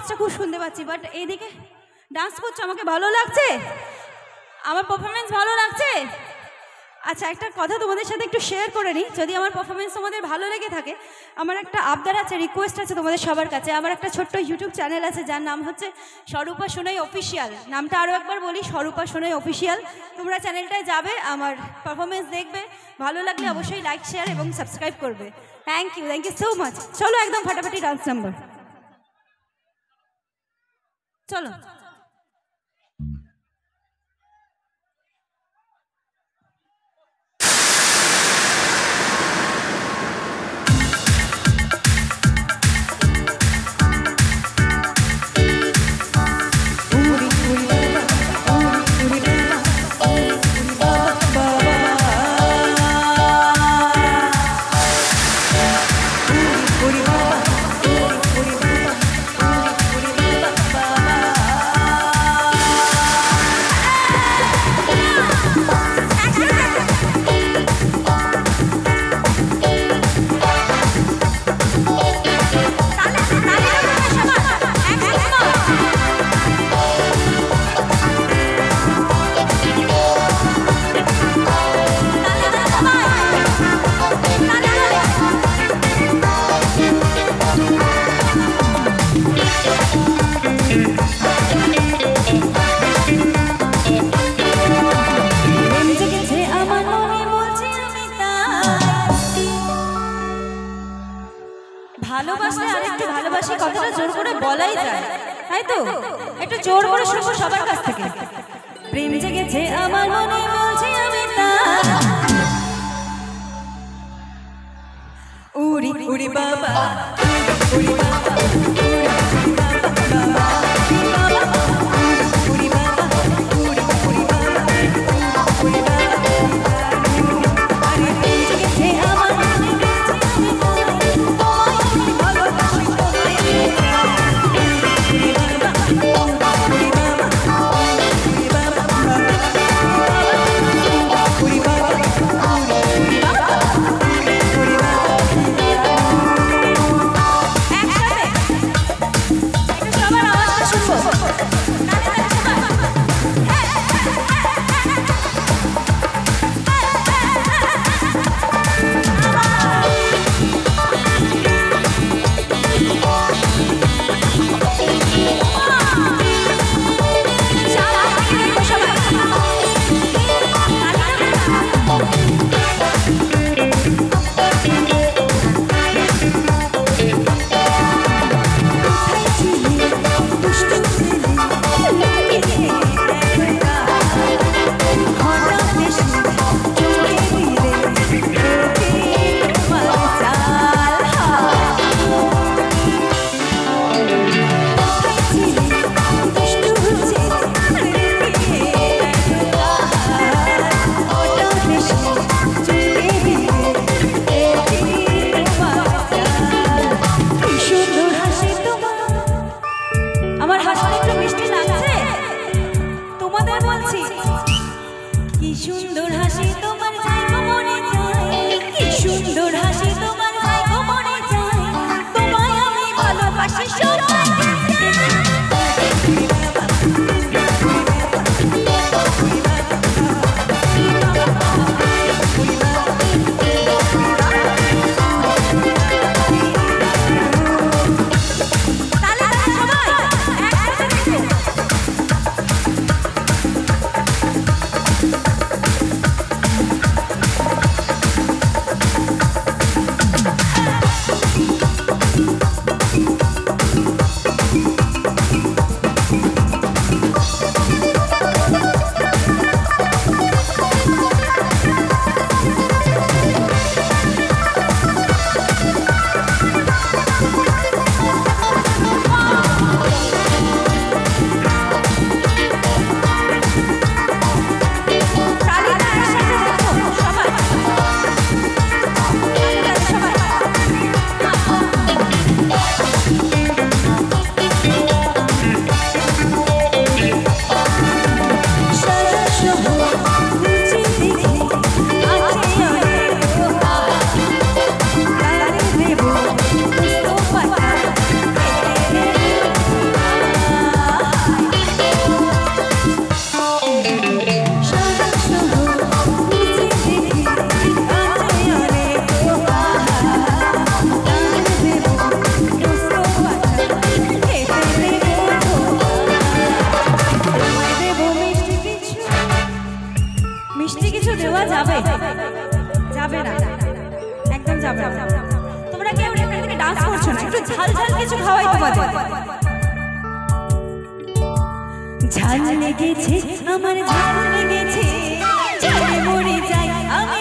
আওয়াজটা খুব শুনতে পাচ্ছি, বাট এইদিকে ডান্স করছো, আমাকে ভালো লাগছে, আমার পারফরমেন্স ভালো লাগছে। আচ্ছা, একটা কথা তোমাদের সাথে একটু শেয়ার করে নিই, যদি আমার পারফরমেন্স তোমাদের ভালো লেগে থাকে, আমার একটা আবদার আছে, রিকোয়েস্ট আছে তোমাদের সবার কাছে। আমার একটা ছোট্ট ইউটিউব চ্যানেল আছে যার নাম হচ্ছে স্বরূপা সোনাই অফিসিয়াল। নামটা আরও একবার বলি, স্বরূপা সোনাই অফিসিয়াল। তোমরা চ্যানেলটায় যাবে, আমার পারফরমেন্স দেখবে, ভালো লাগলে অবশ্যই লাইক, শেয়ার এবং সাবস্ক্রাইব করবে। Thank you so much. চলো একদম ফাটাফাটি ডান্স নাম্বার, চলো। ভালোবাসলে আর একটু ভালোবাসি কথাটা জোর করে বলাই যায়, তাই তো? একটু জোর করে শুনবো সবার কাছ থেকে। প্রেম জেগেছে আমার মনে, বলছি আমি তার, উড়ি উড়ি বাবা, উড়ি বাবা, আমার হাসি একটু মিষ্টি লাগছে তোমাদের, বলছি কি সুন্দর হাসি তোমার, যাই গো মনে যায়, কি সুন্দর হাসি তোমার, যাই গো মনে যায়, তোমায় আমি ভালোবাসি সবাই। কিছু খাওয়াই তোমাদের। ঝাল লেগেছে আমার, ঝাল লেগেছে, ঝালে মরে যাই আমি।